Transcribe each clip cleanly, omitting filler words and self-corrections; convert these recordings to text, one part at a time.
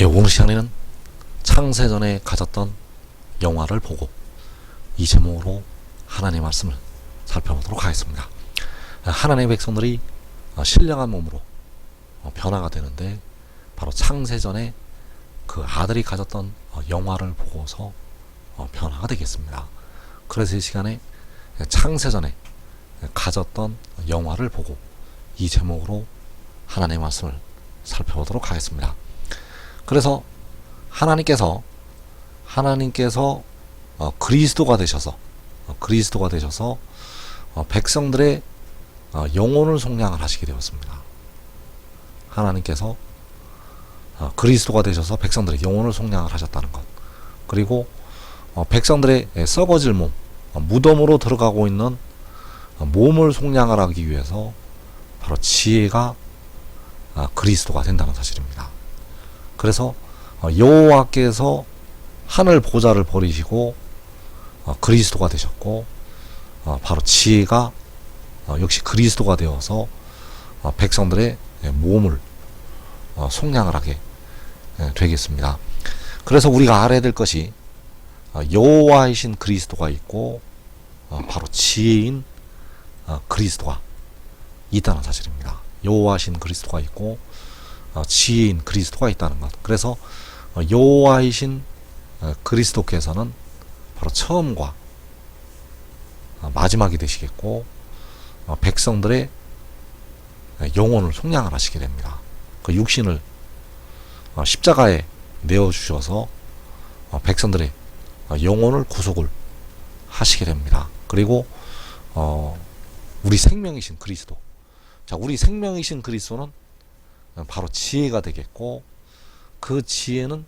예, 오늘 시간에는 창세전에 가졌던 영화를 보고 이 제목으로 하나님의 말씀을 살펴보도록 하겠습니다. 하나님의 백성들이 신령한 몸으로 변화가 되는데 바로 창세전에 그 아들이 가졌던 영화를 보고서 변화가 되겠습니다. 그래서 이 시간에 창세전에 가졌던 영화를 보고 이 제목으로 하나님의 말씀을 살펴보도록 하겠습니다. 그래서 하나님께서 그리스도가 되셔서 백성들의 영혼을 속량을 하시게 되었습니다. 하나님께서 그리스도가 되셔서 백성들의 영혼을 속량을 하셨다는 것, 그리고 백성들의 썩어질 몸, 무덤으로 들어가고 있는 몸을 속량을 하기 위해서 바로 지혜가 그리스도가 된다는 사실입니다. 그래서 여호와께서 하늘 보좌를 버리시고 그리스도가 되셨고, 바로 지혜가 역시 그리스도가 되어서 백성들의 몸을 속량을 하게 되겠습니다. 그래서 우리가 알아야 될 것이 여호와이신 그리스도가 있고 바로 지혜인 그리스도가 있다는 사실입니다. 여호와이신 그리스도가 있고 지혜인 그리스도가 있다는 것. 그래서 여호와이신 그리스도께서는 바로 처음과 마지막이 되시겠고 백성들의 영혼을 속량을 하시게 됩니다. 그 육신을 십자가에 내어주셔서 백성들의 영혼을 구속을 하시게 됩니다. 그리고 우리 생명이신 그리스도, 자, 우리 생명이신 그리스도는 바로 지혜가 되겠고, 그 지혜는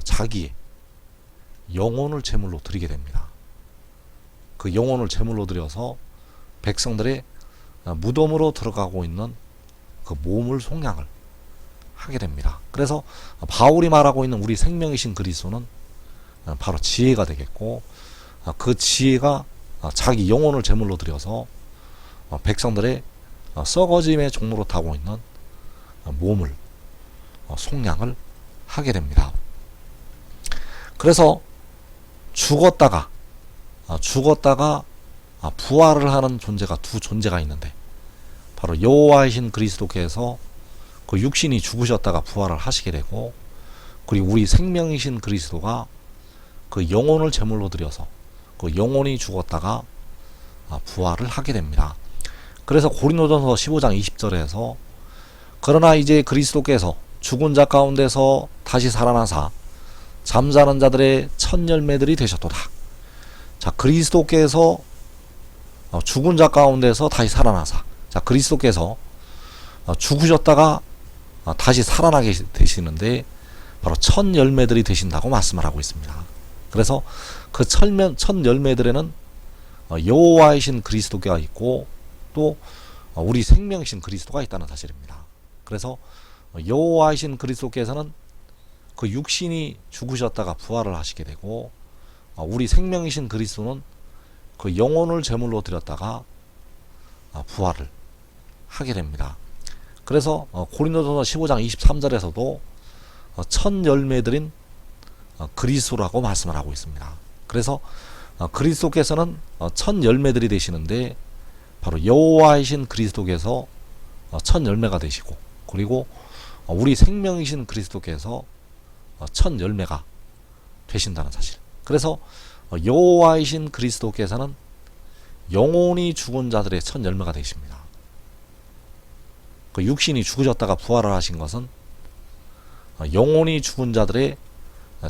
자기의 영혼을 제물로 드리게 됩니다. 그 영혼을 제물로 드려서 백성들의 무덤으로 들어가고 있는 그 몸을 속량을 하게 됩니다. 그래서 바울이 말하고 있는 우리 생명이신 그리스도는 바로 지혜가 되겠고, 그 지혜가 자기 영혼을 제물로 드려서 백성들의 썩어짐의 종로로 타고 있는 몸을 속량을 하게 됩니다. 그래서 죽었다가 부활을 하는 존재가 두 존재가 있는데, 바로 여호와이신 그리스도께서 그 육신이 죽으셨다가 부활을 하시게 되고, 그리고 우리 생명이신 그리스도가 그 영혼을 제물로 드려서 그 영혼이 죽었다가 부활을 하게 됩니다. 그래서 고린도전서 15장 20절에서 그러나 이제 그리스도께서 죽은 자 가운데서 다시 살아나사 잠자는 자들의 첫 열매들이 되셨도다. 자, 그리스도께서 죽은 자 가운데서 다시 살아나사, 자, 그리스도께서 죽으셨다가 다시 살아나게 되시는데 바로 첫 열매들이 되신다고 말씀을 하고 있습니다. 그래서 그 첫 열매들에는 여호와이신 그리스도가 있고 또 우리 생명이신 그리스도가 있다는 사실입니다. 그래서 여호와이신 그리스도께서는 그 육신이 죽으셨다가 부활을 하시게 되고, 우리 생명이신 그리스도는 그 영혼을 제물로 드렸다가 부활을 하게 됩니다. 그래서 고린도전서 15장 23절에서도 첫 열매들인 그리스도라고 말씀을 하고 있습니다. 그래서 그리스도께서는 첫 열매들이 되시는데 바로 여호와이신 그리스도께서 첫 열매가 되시고, 그리고 우리 생명이신 그리스도께서 첫 열매가 되신다는 사실. 그래서 여호와이신 그리스도께서는 영혼이 죽은 자들의 첫 열매가 되십니다. 그 육신이 죽으셨다가 부활을 하신 것은 영혼이 죽은 자들의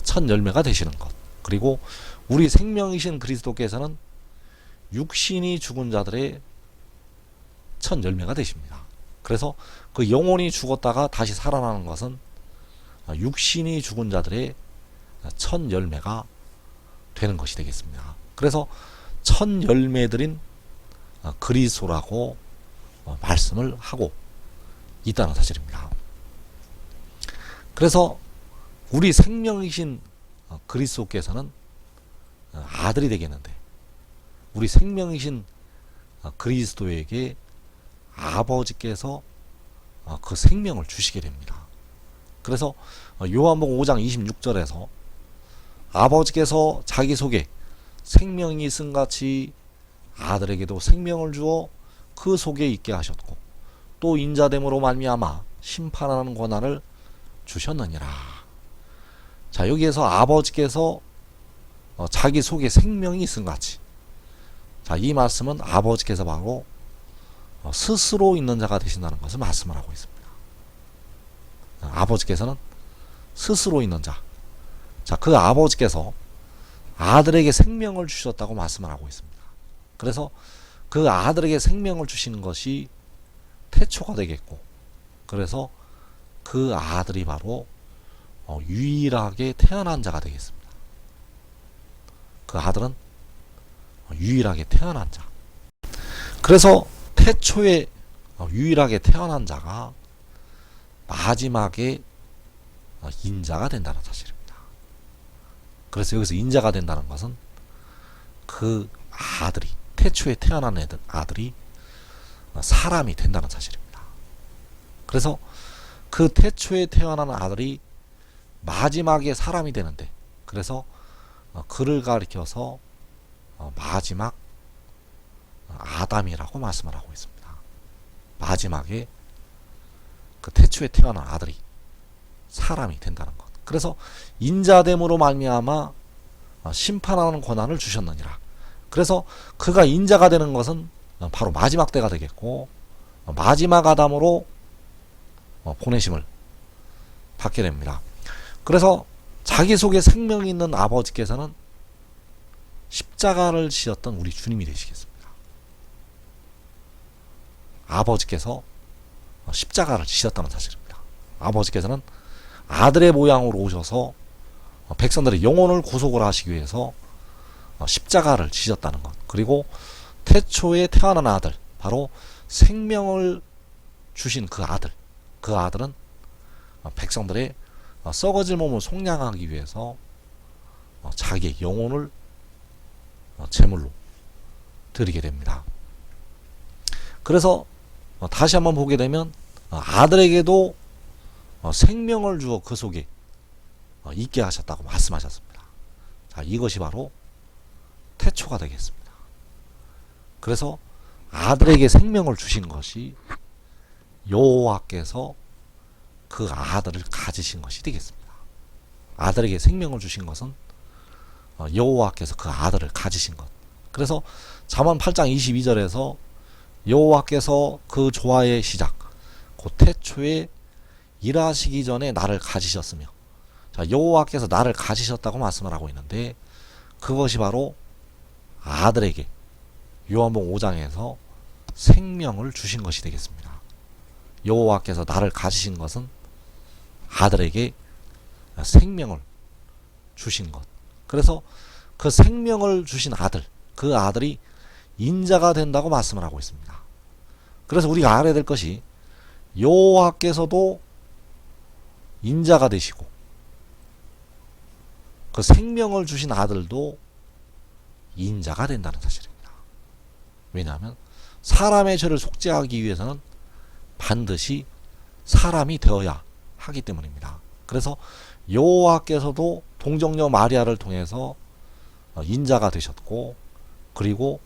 첫 열매가 되시는 것, 그리고 우리 생명이신 그리스도께서는 육신이 죽은 자들의 첫 열매가 되십니다. 그래서 그 영혼이 죽었다가 다시 살아나는 것은 육신이 죽은 자들의 첫 열매가 되는 것이 되겠습니다. 그래서 첫 열매들인 그리스도라고 말씀을 하고 있다는 사실입니다. 그래서 우리 생명이신 그리스도께서는 아들이 되겠는데, 우리 생명이신 그리스도에게 아버지께서 그 생명을 주시게 됩니다. 그래서 요한복음 5장 26절에서 아버지께서 자기 속에 생명이 있음 같이 아들에게도 생명을 주어 그 속에 있게 하셨고 또 인자됨으로 말미암아 심판하는 권한을 주셨느니라. 자, 여기에서 아버지께서 자기 속에 생명이 있음 같이, 자, 이 말씀은 아버지께서 바로 스스로 있는 자가 되신다는 것을 말씀을 하고 있습니다. 아버지께서는 스스로 있는 자. 자, 그 아버지께서 아들에게 생명을 주셨다고 말씀을 하고 있습니다. 그래서 그 아들에게 생명을 주시는 것이 태초가 되겠고, 그래서 그 아들이 바로 유일하게 태어난 자가 되겠습니다. 그 아들은 유일하게 태어난 자. 그래서 태초에 유일하게 태어난 자가 마지막에 인자가 된다는 사실입니다. 그래서 여기서 인자가 된다는 것은 그 아들이, 태초에 태어난 아들이 사람이 된다는 사실입니다. 그래서 그 태초에 태어난 아들이 마지막에 사람이 되는데, 그래서 그를 가리켜서 마지막 아담이라고 말씀을 하고 있습니다. 마지막에 그 태초에 태어난 아들이 사람이 된다는 것. 그래서 인자됨으로 말미암아 심판하는 권한을 주셨느니라. 그래서 그가 인자가 되는 것은 바로 마지막 때가 되겠고, 마지막 아담으로 보내심을 받게 됩니다. 그래서 자기 속에 생명이 있는 아버지께서는 십자가를 지셨던 우리 주님이 되시겠습니다. 아버지께서 십자가를 지셨다는 사실입니다. 아버지께서는 아들의 모양으로 오셔서 백성들의 영혼을 구속을 하시기 위해서 십자가를 지셨다는 것. 그리고 태초에 태어난 아들, 바로 생명을 주신 그 아들, 그 아들은 백성들의 썩어질 몸을 속량하기 위해서 자기의 영혼을 제물로 드리게 됩니다. 그래서 다시 한번 보게 되면 아들에게도 생명을 주어 그 속에 있게 하셨다고 말씀하셨습니다. 자, 이것이 바로 태초가 되겠습니다. 그래서 아들에게 생명을 주신 것이 여호와께서 그 아들을 가지신 것이 되겠습니다. 아들에게 생명을 주신 것은 여호와께서 그 아들을 가지신 것. 그래서 잠언 8장 22절에서 여호와께서 그 조화의 시작, 곧 태초에 일하시기 전에 나를 가지셨으며, 자, 여호와께서 나를 가지셨다고 말씀을 하고 있는데, 그것이 바로 아들에게 요한복음 5장에서 생명을 주신 것이 되겠습니다. 여호와께서 나를 가지신 것은 아들에게 생명을 주신 것. 그래서 그 생명을 주신 아들, 그 아들이 인자가 된다고 말씀을 하고 있습니다. 그래서 우리가 알아야 될 것이 여호와께서도 인자가 되시고 그 생명을 주신 아들도 인자가 된다는 사실입니다. 왜냐하면 사람의 죄를 속죄하기 위해서는 반드시 사람이 되어야 하기 때문입니다. 그래서 여호와께서도 동정녀 마리아를 통해서 인자가 되셨고, 그리고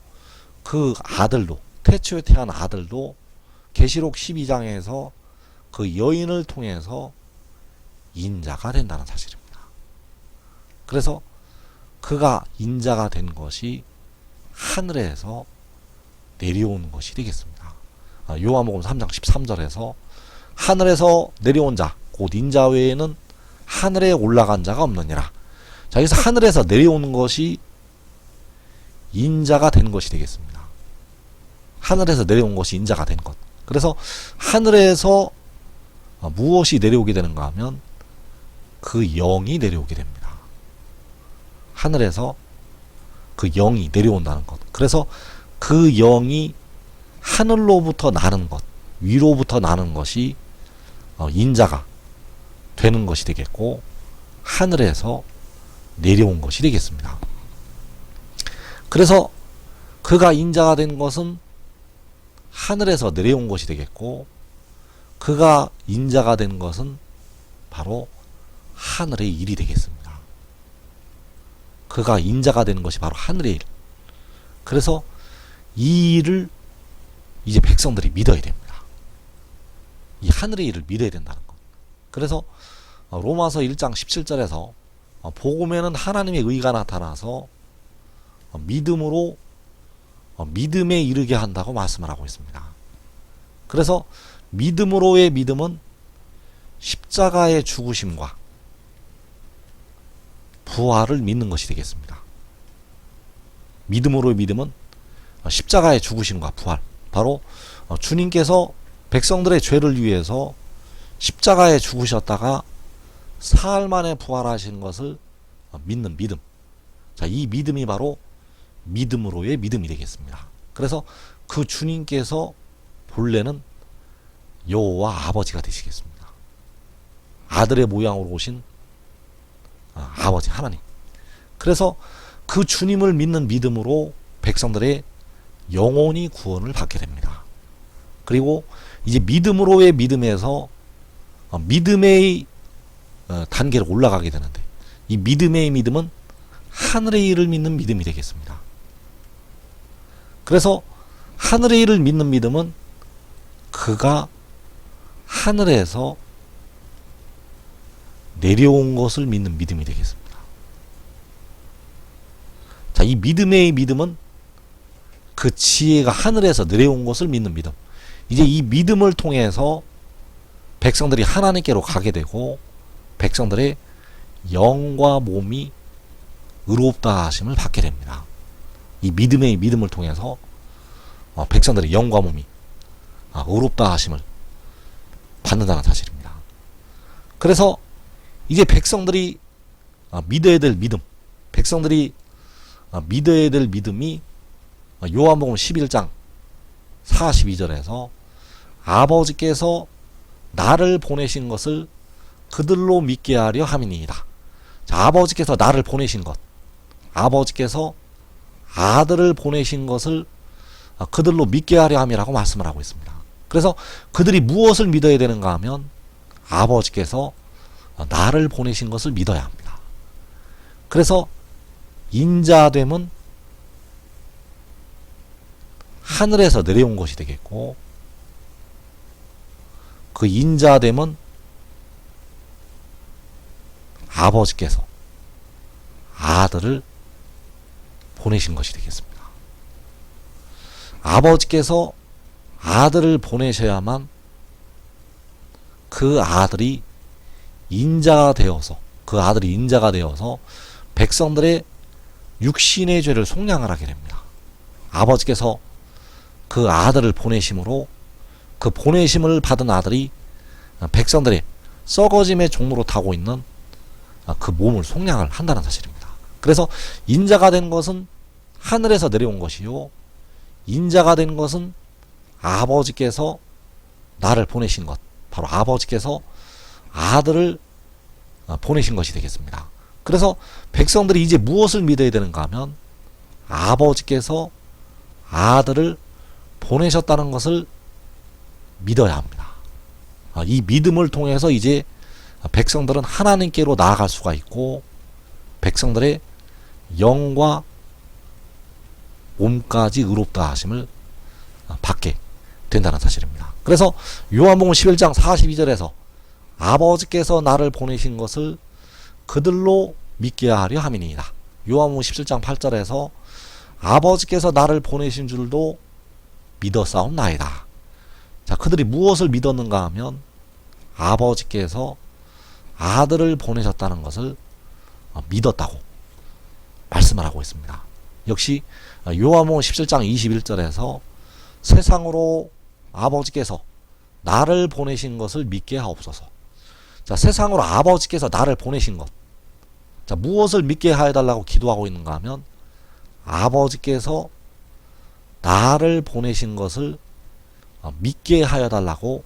그 아들도, 태초에 태어난 아들도 계시록 12장에서 그 여인을 통해서 인자가 된다는 사실입니다. 그래서 그가 인자가 된 것이 하늘에서 내려오는 것이 되겠습니다. 요한복음 3장 13절에서 하늘에서 내려온 자, 곧 인자 외에는 하늘에 올라간 자가 없느니라. 자, 여기서 하늘에서 내려오는 것이 인자가 된 것이 되겠습니다. 하늘에서 내려온 것이 인자가 된 것. 그래서 하늘에서 무엇이 내려오게 되는가 하면 그 영이 내려오게 됩니다. 하늘에서 그 영이 내려온다는 것. 그래서 그 영이 하늘로부터 나는 것, 위로부터 나는 것이 인자가 되는 것이 되겠고, 하늘에서 내려온 것이 되겠습니다. 그래서 그가 인자가 된 것은 하늘에서 내려온 것이 되겠고, 그가 인자가 된 것은 바로 하늘의 일이 되겠습니다. 그가 인자가 되는 것이 바로 하늘의 일. 그래서 이 일을 이제 백성들이 믿어야 됩니다. 이 하늘의 일을 믿어야 된다는 것. 그래서 로마서 1장 17절에서 복음에는 하나님의 의가 나타나서 믿음으로 믿음에 이르게 한다고 말씀을 하고 있습니다. 그래서 믿음으로의 믿음은 십자가의 죽으심과 부활을 믿는 것이 되겠습니다. 믿음으로의 믿음은 십자가의 죽으심과 부활, 바로 주님께서 백성들의 죄를 위해서 십자가에 죽으셨다가 사흘 만에 부활하신 것을 믿는 믿음. 자, 이 믿음이 바로 믿음으로의 믿음이 되겠습니다. 그래서 그 주님께서 본래는 여호와 아버지가 되시겠습니다. 아들의 모양으로 오신 아버지 하나님. 그래서 그 주님을 믿는 믿음으로 백성들의 영혼이 구원을 받게 됩니다. 그리고 이제 믿음으로의 믿음에서 믿음의 단계로 올라가게 되는데, 이 믿음의 믿음은 하늘의 일을 믿는 믿음이 되겠습니다. 그래서 하늘의 일을 믿는 믿음은 그가 하늘에서 내려온 것을 믿는 믿음이 되겠습니다. 자, 이 믿음의 믿음은 그 지혜가 하늘에서 내려온 것을 믿는 믿음. 이제 이 믿음을 통해서 백성들이 하나님께로 가게 되고 백성들의 영과 몸이 의롭다 하심을 받게 됩니다. 이 믿음의 믿음을 통해서 백성들의 영과 몸이 의롭다 하심을 받는다는 사실입니다. 그래서 이제 백성들이 믿어야 될 믿음, 백성들이 믿어야 될 믿음이 요한복음 11장 42절에서 아버지께서 나를 보내신 것을 그들로 믿게 하려 함이니이다. 자, 아버지께서 나를 보내신 것, 아버지께서 아들을 보내신 것을 그들로 믿게 하려 함이라고 말씀을 하고 있습니다. 그래서 그들이 무엇을 믿어야 되는가 하면 아버지께서 나를 보내신 것을 믿어야 합니다. 그래서 인자됨은 하늘에서 내려온 것이 되겠고, 그 인자됨은 아버지께서 아들을 보내신 것이 되겠습니다. 아버지께서 아들을 보내셔야만 그 아들이 인자가 되어서, 그 아들이 인자가 되어서 백성들의 육신의 죄를 속량을 하게 됩니다. 아버지께서 그 아들을 보내심으로 그 보내심을 받은 아들이 백성들의 썩어짐의 종로로 타고 있는 그 몸을 속량을 한다는 사실입니다. 그래서 인자가 된 것은 하늘에서 내려온 것이요, 인자가 된 것은 아버지께서 나를 보내신 것, 바로 아버지께서 아들을 보내신 것이 되겠습니다. 그래서 백성들이 이제 무엇을 믿어야 되는가 하면 아버지께서 아들을 보내셨다는 것을 믿어야 합니다. 이 믿음을 통해서 이제 백성들은 하나님께로 나아갈 수가 있고 백성들의 영과 몸까지 의롭다 하심을 받게 된다는 사실입니다. 그래서 요한복음 11장 42절에서 아버지께서 나를 보내신 것을 그들로 믿게 하려 함이니이다. 요한복음 17장 8절에서 아버지께서 나를 보내신 줄도 믿었사옵나이다. 자, 그들이 무엇을 믿었는가 하면 아버지께서 아들을 보내셨다는 것을 믿었다고 말씀을 하고 있습니다. 역시 요한복음 17장 21절에서 세상으로 아버지께서 나를 보내신 것을 믿게 하옵소서. 자, 세상으로 아버지께서 나를 보내신 것. 자, 무엇을 믿게 하여달라고 기도하고 있는가 하면 아버지께서 나를 보내신 것을 믿게 하여달라고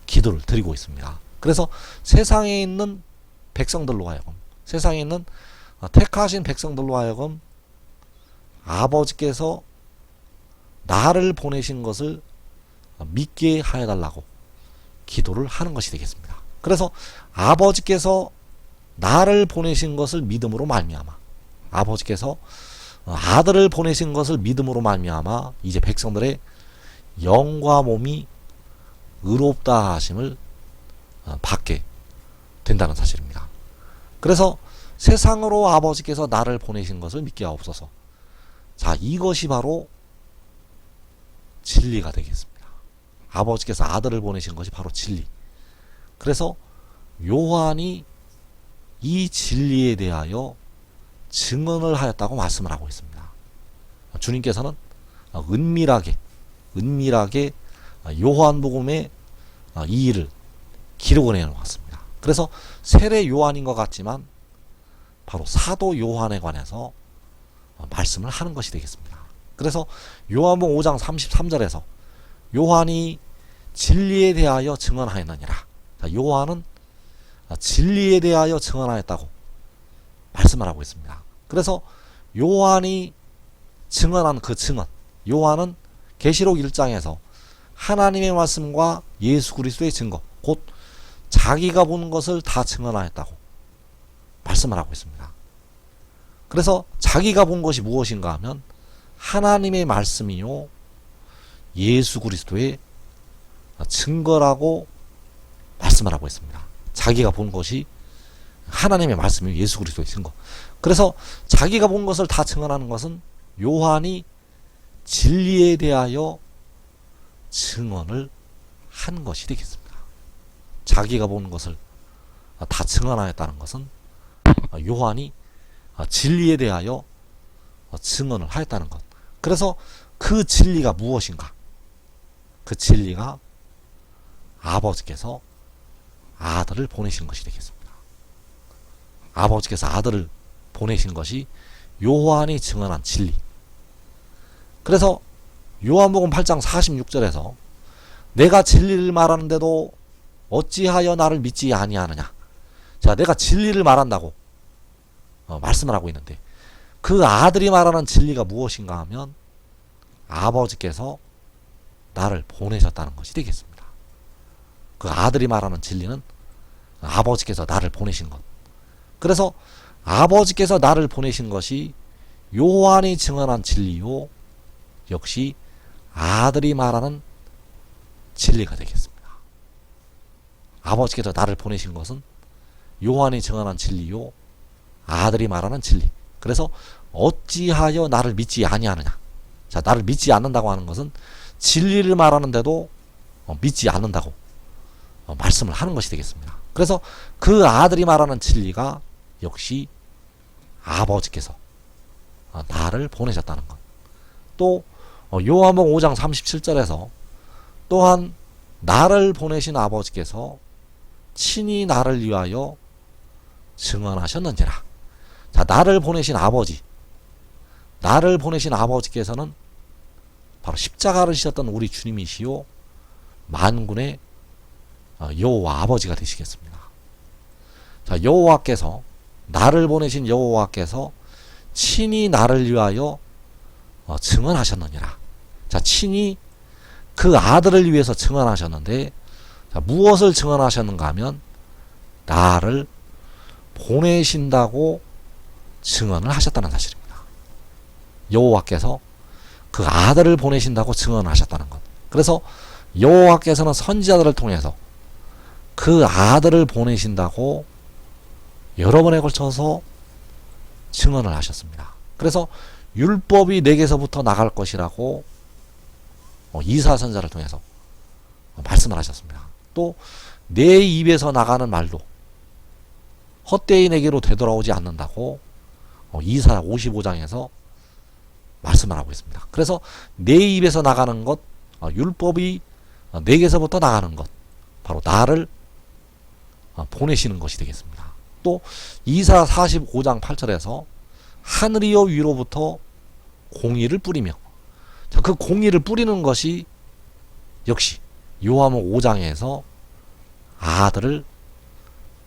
기도를 드리고 있습니다. 그래서 세상에 있는 백성들로 하여금, 세상에 있는 택하신 백성들로 하여금 아버지께서 나를 보내신 것을 믿게 하여달라고 기도를 하는 것이 되겠습니다. 그래서 아버지께서 나를 보내신 것을 믿음으로 말미암아, 아버지께서 아들을 보내신 것을 믿음으로 말미암아 이제 백성들의 영과 몸이 의롭다 하심을 받게 된다는 사실입니다. 그래서 세상으로 아버지께서 나를 보내신 것을 믿게 하옵소서. 자, 이것이 바로 진리가 되겠습니다. 아버지께서 아들을 보내신 것이 바로 진리. 그래서 요한이 이 진리에 대하여 증언을 하였다고 말씀을 하고 있습니다. 주님께서는 은밀하게 요한복음에 이 일을 기록을 해놓았습니다. 그래서 세례 요한인 것 같지만 바로 사도 요한에 관해서 말씀을 하는 것이 되겠습니다. 그래서 요한복음 5장 33절에서 요한이 진리에 대하여 증언하였느니라. 요한은 진리에 대하여 증언하였다고 말씀을 하고 있습니다. 그래서 요한이 증언한 그 증언, 요한은 계시록 1장에서 하나님의 말씀과 예수 그리스도의 증거, 곧 자기가 본 것을 다 증언하였다고 말씀을 하고 있습니다. 그래서 자기가 본 것이 무엇인가 하면 하나님의 말씀이요 예수 그리스도의 증거라고 말씀을 하고 있습니다. 자기가 본 것이 하나님의 말씀이요 예수 그리스도의 증거. 그래서 자기가 본 것을 다 증언하는 것은 요한이 진리에 대하여 증언을 한 것이 되겠습니다. 자기가 본 것을 다 증언하였다는 것은 요한이 진리에 대하여 증언을 하였다는 것. 그래서 그 진리가 무엇인가? 그 진리가 아버지께서 아들을 보내신 것이 되겠습니다. 아버지께서 아들을 보내신 것이 요한이 증언한 진리. 그래서 요한복음 8장 46절에서 내가 진리를 말하는데도 어찌하여 나를 믿지 아니하느냐. 자, 내가 진리를 말한다고 말씀을 하고 있는데 그 아들이 말하는 진리가 무엇인가 하면 아버지께서 나를 보내셨다는 것이 되겠습니다. 그 아들이 말하는 진리는 아버지께서 나를 보내신 것. 그래서 아버지께서 나를 보내신 것이 요한이 증언한 진리요 역시 아들이 말하는 진리가 되겠습니다. 아버지께서 나를 보내신 것은 요한이 증언한 진리요 아들이 말하는 진리. 그래서 어찌하여 나를 믿지 아니하느냐. 자, 나를 믿지 않는다고 하는 것은 진리를 말하는데도 믿지 않는다고 말씀을 하는 것이 되겠습니다. 그래서 그 아들이 말하는 진리가 역시 아버지께서 나를 보내셨다는 것. 또 요한복음 5장 37절에서 또한 나를 보내신 아버지께서 친히 나를 위하여 증언하셨는지라. 자, 나를 보내신 아버지께서는 바로 십자가를 지셨던 우리 주님이시요 만군의 여호와 아버지가 되시겠습니다. 자, 여호와께서 나를 보내신 여호와께서 친히 나를 위하여 증언하셨느니라. 자, 친히 그 아들을 위해서 증언하셨는데, 자, 무엇을 증언하셨는가 하면 나를 보내신다고 증언을 하셨다는 사실입니다. 여호와께서 그 아들을 보내신다고 증언하셨다는 것. 그래서 여호와께서는 선지자들을 통해서 그 아들을 보내신다고 여러 번에 걸쳐서 증언을 하셨습니다. 그래서 율법이 내게서부터 나갈 것이라고 이사야 선지자를 통해서 말씀을 하셨습니다. 또 내 입에서 나가는 말도 헛되이 내게로 되돌아오지 않는다고 이사야 55장에서 말씀을 하고 있습니다. 그래서 내 입에서 나가는 것, 율법이 내게서부터 나가는 것, 바로 나를 보내시는 것이 되겠습니다. 또 이사야 45장 8절에서 하늘이여 위로부터 공의를 뿌리며, 자, 그 공의를 뿌리는 것이 역시 요한복음 5장에서 아들을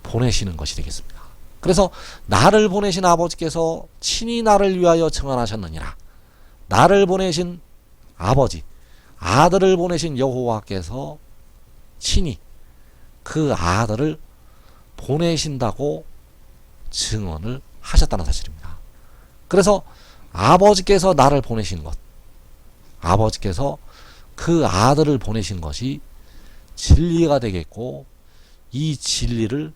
보내시는 것이 되겠습니다. 그래서 나를 보내신 아버지께서 친히 나를 위하여 증언하셨느니라. 나를 보내신 아버지, 아들을 보내신 여호와께서 친히 그 아들을 보내신다고 증언을 하셨다는 사실입니다. 그래서 아버지께서 나를 보내신 것, 아버지께서 그 아들을 보내신 것이 진리가 되겠고, 이 진리를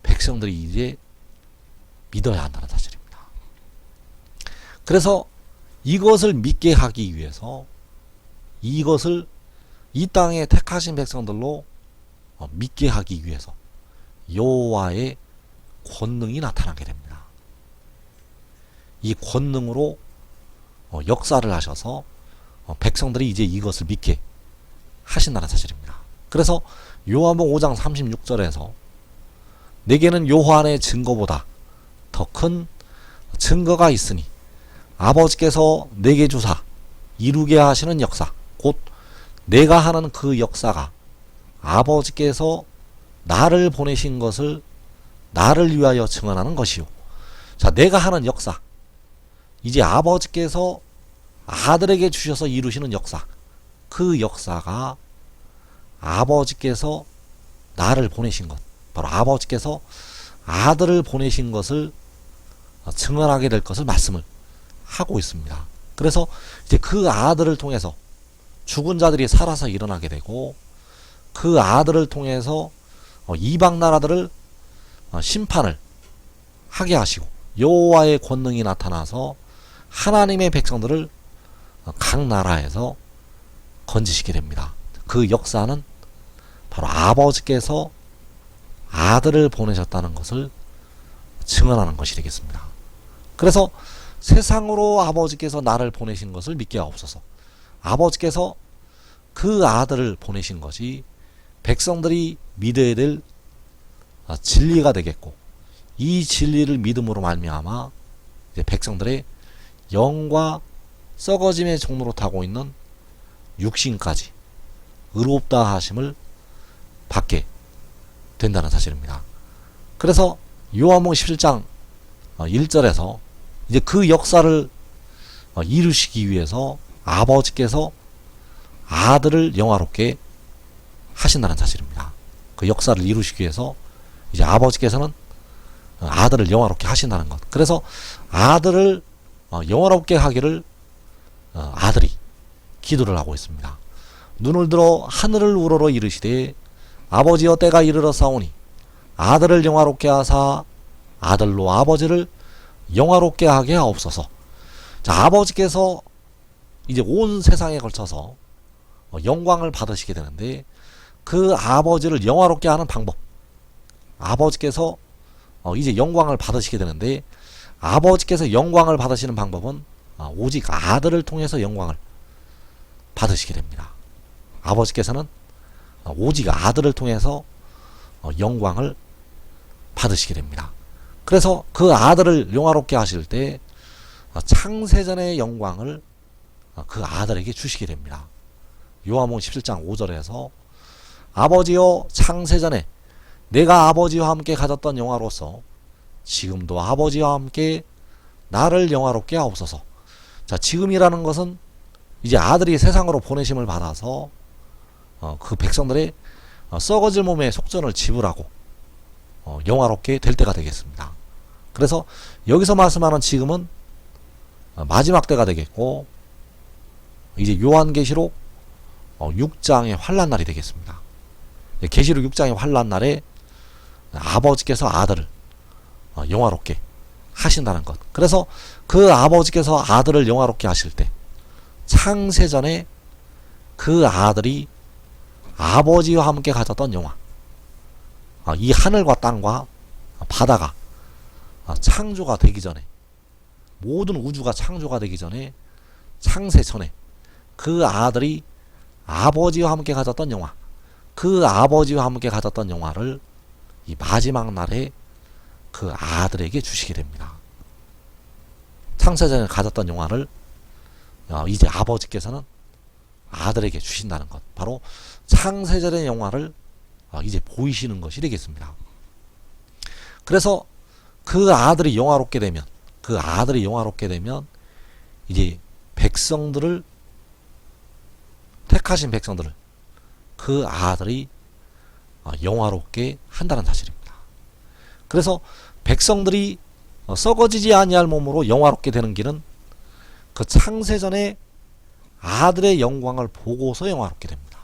백성들이 이제 믿어야 한다는 사실입니다. 그래서 이것을 믿게 하기 위해서, 이것을 이 땅에 택하신 백성들로 믿게 하기 위해서 여호와의 권능이 나타나게 됩니다. 이 권능으로 역사를 하셔서 백성들이 이제 이것을 믿게 하신다는 사실입니다. 그래서 요한복음 5장 36절에서 내게는 요한의 증거보다 더 큰 증거가 있으니 아버지께서 내게 주사 이루게 하시는 역사, 곧 내가 하는 그 역사가 아버지께서 나를 보내신 것을 나를 위하여 증언하는 것이요. 자, 내가 하는 역사, 이제 아버지께서 아들에게 주셔서 이루시는 역사, 그 역사가 아버지께서 나를 보내신 것, 바로 아버지께서 아들을 보내신 것을 증언하게 될 것을 말씀을 하고 있습니다. 그래서 이제 그 아들을 통해서 죽은 자들이 살아서 일어나게 되고, 그 아들을 통해서 이방 나라들을 심판을 하게 하시고, 여호와의 권능이 나타나서 하나님의 백성들을 각 나라에서 건지시게 됩니다. 그 역사는 바로 아버지께서 아들을 보내셨다는 것을 증언하는 것이 되겠습니다. 그래서 세상으로 아버지께서 나를 보내신 것을 믿게 하옵소서. 아버지께서 그 아들을 보내신 것이 백성들이 믿어야 될 진리가 되겠고, 이 진리를 믿음으로 말미암아 이제 백성들의 영과 썩어짐의 종로로 타고 있는 육신까지 의롭다 하심을 받게 된다는 사실입니다. 그래서 요한복음 17장 1절에서 이제 그 역사를 이루시기 위해서 아버지께서 아들을 영화롭게 하신다는 사실입니다. 그 역사를 이루시기 위해서 이제 아버지께서는 아들을 영화롭게 하신다는 것. 그래서 아들을 영화롭게 하기를 아들이 기도를 하고 있습니다. 눈을 들어 하늘을 우러러 이르시되 아버지여 때가 이르러 싸우니 아들을 영화롭게 하사 아들로 아버지를 영화롭게 하게 하옵소서. 자, 아버지께서 이제 온 세상에 걸쳐서 영광을 받으시게 되는데, 그 아버지를 영화롭게 하는 방법, 아버지께서 이제 영광을 받으시게 되는데, 아버지께서 영광을 받으시는 방법은 오직 아들을 통해서 영광을 받으시게 됩니다. 아버지께서는 오직 아들을 통해서 영광을 받으시게 됩니다. 그래서 그 아들을 영화롭게 하실 때 창세전의 영광을 그 아들에게 주시게 됩니다. 요한복음 17장 5절에서 아버지여 창세전에 내가 아버지와 함께 가졌던 영화로서 지금도 아버지와 함께 나를 영화롭게 하옵소서. 자, 지금이라는 것은 이제 아들이 세상으로 보내심을 받아서 그 백성들의 썩어질 몸의 속전을 지불하고 영화롭게 될 때가 되겠습니다. 그래서 여기서 말씀하는 지금은 마지막 때가 되겠고, 이제 요한계시록 6장의 환란날이 되겠습니다. 계시록 6장의 환란날에 아버지께서 아들을 영화롭게 하신다는 것. 그래서 그 아버지께서 아들을 영화롭게 하실 때 창세전에 그 아들이 아버지와 함께 가졌던 영화, 이 하늘과 땅과 바다가 창조가 되기 전에, 모든 우주가 창조가 되기 전에 창세전에 그 아들이 아버지와 함께 가졌던 영화, 그 아버지와 함께 가졌던 영화를 이 마지막 날에 그 아들에게 주시게 됩니다. 창세전에 가졌던 영화를 이제 아버지께서는 아들에게 주신다는 것, 바로 창세전의 영화를 이제 보이시는 것이 되겠습니다. 그래서 그 아들이 영화롭게 되면, 이제 백성들을, 택하신 백성들을 그 아들이 영화롭게 한다는 사실입니다. 그래서 백성들이 썩어지지 아니할 몸으로 영화롭게 되는 길은 그 창세전에 아들의 영광을 보고서 영화롭게 됩니다.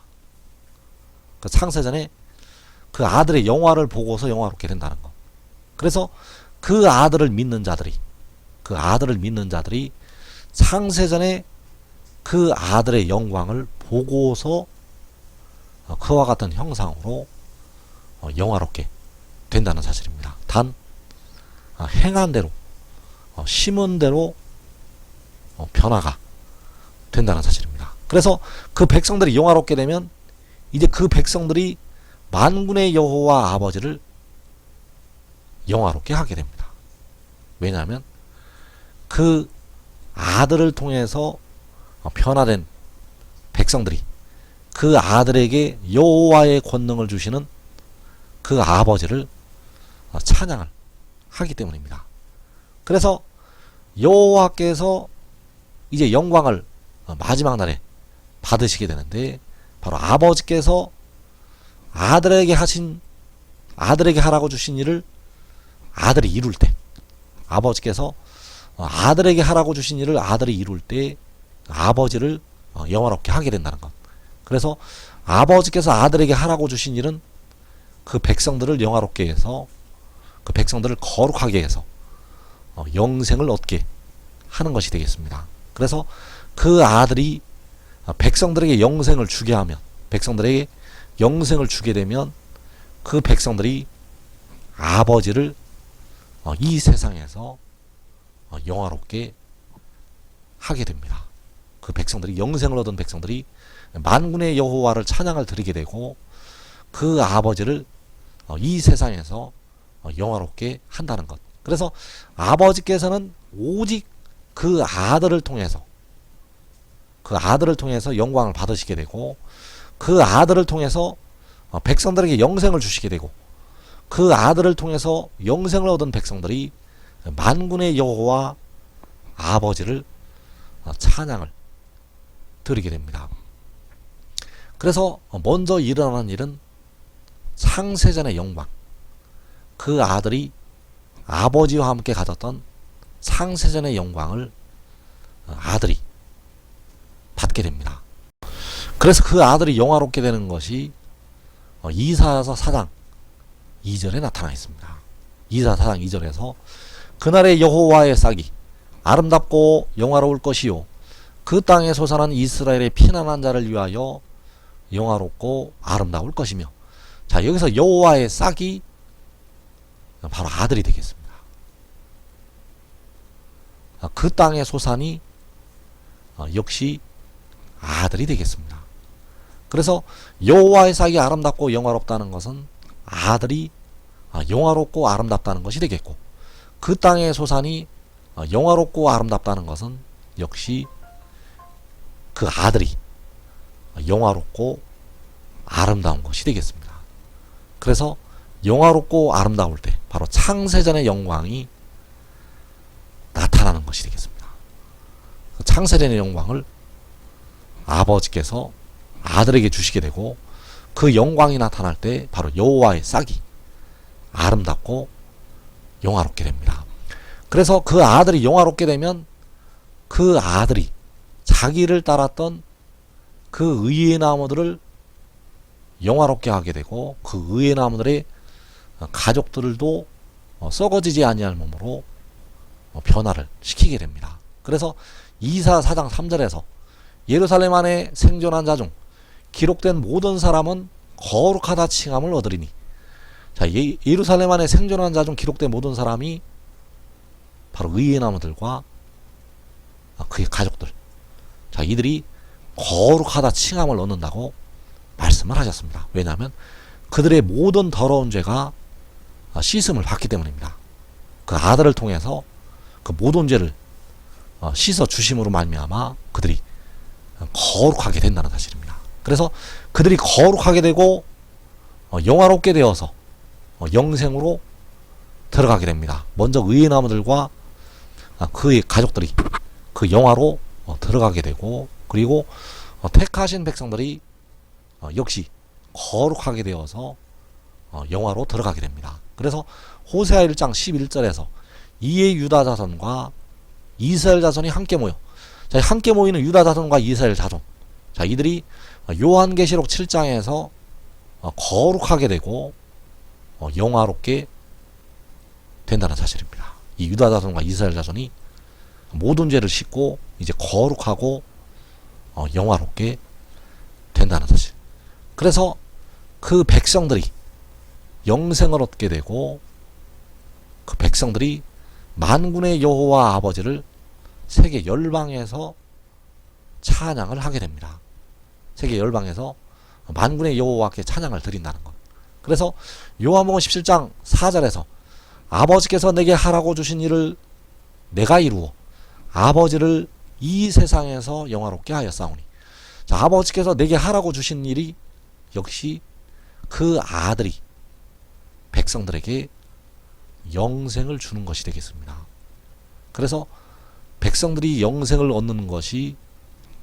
그 창세전에 그 아들의 영화를 보고서 영화롭게 된다는 것. 그래서 그 아들을 믿는 자들이 창세전에 그 아들의 영광을 보고서 그와 같은 형상으로 영화롭게 된다는 사실입니다. 단 행한 대로 심은 대로 변화가 된다는 사실입니다. 그래서 그 백성들이 영화롭게 되면 이제 그 백성들이 만군의 여호와 아버지를 영화롭게 하게 됩니다. 왜냐하면 그 아들을 통해서 변화된 백성들이 그 아들에게 여호와의 권능을 주시는 그 아버지를 찬양을 하기 때문입니다. 그래서 여호와께서 이제 영광을 마지막 날에 받으시게 되는데, 바로 아버지께서 아들에게 하라고 주신 일을 아들이 이룰 때, 아버지께서 아들에게 하라고 주신 일을 아들이 이룰 때 아버지를 영화롭게 하게 된다는 것. 그래서 아버지께서 아들에게 하라고 주신 일은 그 백성들을 영화롭게 해서, 그 백성들을 거룩하게 해서 영생을 얻게 하는 것이 되겠습니다. 그래서 그 아들이 백성들에게 영생을 주게 하면, 백성들에게 영생을 주게 되면 그 백성들이 아버지를 이 세상에서 영화롭게 하게 됩니다. 그 백성들이, 영생을 얻은 백성들이 만군의 여호와를 찬양을 드리게 되고 그 아버지를 이 세상에서 영화롭게 한다는 것. 그래서 아버지께서는 오직 그 아들을 통해서 영광을 받으시게 되고, 그 아들을 통해서 백성들에게 영생을 주시게 되고, 그 아들을 통해서 영생을 얻은 백성들이 만군의 여호와 아버지를 찬양을 드리게 됩니다. 그래서 먼저 일어나는 일은 창세전의 영광, 그 아들이 아버지와 함께 가졌던 창세전의 영광을 아들이 받게 됩니다. 그래서 그 아들이 영화롭게 되는 것이 이사야서 4장 2절에 나타나 있습니다. 이사야 4장 2절에서 그날의 여호와의 싹이 아름답고 영화로울 것이요, 그 땅에 솟아난 이스라엘의 피난한 자를 위하여 영화롭고 아름다울 것이며. 자, 여기서 여호와의 싹이 바로 아들이 되겠습니다. 그 땅의 소산이 역시 아들이 되겠습니다. 그래서 여호와의 싹이 아름답고 영화롭다는 것은 아들이 영화롭고 아름답다는 것이 되겠고, 그 땅의 소산이 영화롭고 아름답다는 것은 역시 그 아들이 영화롭고 아름다운 것이 되겠습니다. 그래서 영화롭고 아름다울 때 바로 창세전의 영광이 나타나는 것이 되겠습니다. 창세전의 영광을 아버지께서 아들에게 주시게 되고, 그 영광이 나타날 때 바로 여호와의 싹이 아름답고 영화롭게 됩니다. 그래서 그 아들이 영화롭게 되면 그 아들이 자기를 따랐던 그 의의 나무들을 영화롭게 하게 되고, 그 의의 나무들의 가족들도 썩어지지 아니할 몸으로 변화를 시키게 됩니다. 그래서 이사 4장 3절에서 예루살렘 안에 생존한 자 중 기록된 모든 사람은 거룩하다 칭함을 얻으리니. 자, 예루살렘 안에 생존한 자 중 기록된 모든 사람이 바로 의의 나무들과 그의 가족들, 자, 이들이 거룩하다 칭함을 얻는다고 말씀을 하셨습니다. 왜냐하면 그들의 모든 더러운 죄가 씻음을 받기 때문입니다. 그 아들을 통해서 그 모든 죄를 씻어 주심으로 말미암아 그들이 거룩하게 된다는 사실입니다. 그래서 그들이 거룩하게 되고 영화롭게 되어서 영생으로 들어가게 됩니다. 먼저 의의 나무들과 그의 가족들이 그 영화로 들어가게 되고, 그리고 택하신 백성들이 역시 거룩하게 되어서 영화로 들어가게 됩니다. 그래서 호세아 1장 11절에서 이에 유다 자손과 이스라엘 자손이 함께 모여. 자, 함께 모이는 유다 자손과 이스라엘 자손. 자, 이들이 요한계시록 7장에서 거룩하게 되고 영화롭게 된다는 사실입니다. 이 유다 자손과 이스라엘 자손이 모든 죄를 씻고 이제 거룩하고 영화롭게 된다는 사실. 그래서 그 백성들이 영생을 얻게 되고 그 백성들이 만군의 여호와 아버지를 세계 열방에서 찬양을 하게 됩니다. 세계 열방에서 만군의 여호와께 찬양을 드린다는 것. 그래서 요한복음 17장 4절에서 아버지께서 내게 하라고 주신 일을 내가 이루어 아버지를 이 세상에서 영화롭게 하였사오니. 자, 아버지께서 내게 하라고 주신 일이 역시 그 아들이 백성들에게 영생을 주는 것이 되겠습니다. 그래서 백성들이 영생을 얻는 것이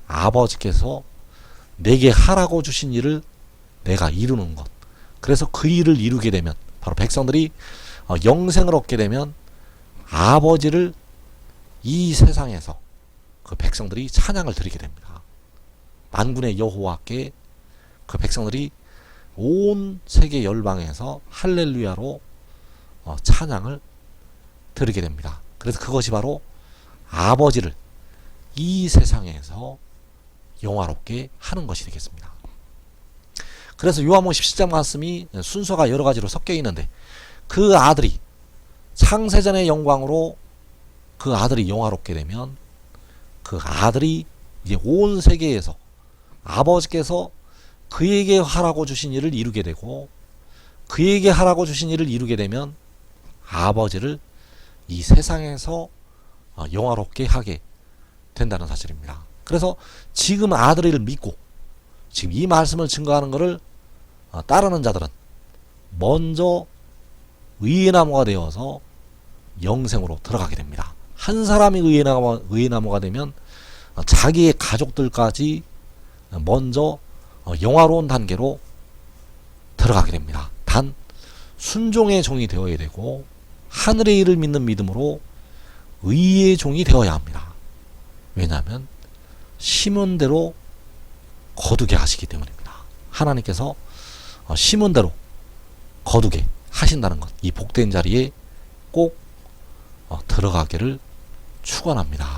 아버지께서 내게 하라고 주신 일을 내가 이루는 것. 그래서 그 일을 이루게 되면 바로 백성들이 영생을 얻게 되면 아버지를 이 세상에서 그 백성들이 찬양을 드리게 됩니다. 만군의 여호와께 그 백성들이 온 세계 열방에서 할렐루야로 찬양을 드리게 됩니다. 그래서 그것이 바로 아버지를 이 세상에서 영화롭게 하는 것이 되겠습니다. 그래서 요한복음 17장 말씀이 순서가 여러 가지로 섞여 있는데 그 아들이 창세전의 영광으로 그 아들이 영화롭게 되면 그 아들이 이제 온 세계에서 아버지께서 그에게 하라고 주신 일을 이루게 되고 그에게 하라고 주신 일을 이루게 되면 아버지를 이 세상에서 영화롭게 하게 된다는 사실입니다. 그래서 지금 아들을 믿고 지금 이 말씀을 증거하는 것을 따르는 자들은 먼저 의의 나무가 되어서 영생으로 들어가게 됩니다. 한 사람이 의의 나무가 되면 자기의 가족들까지 먼저 영화로운 단계로 들어가게 됩니다. 단 순종의 종이 되어야 되고 하늘의 일을 믿는 믿음으로 의의 종이 되어야 합니다. 왜냐하면 심은 대로 거두게 하시기 때문입니다. 하나님께서 심은 대로 거두게 하신다는 것, 이 복된 자리에 꼭 들어가기를 축원합니다.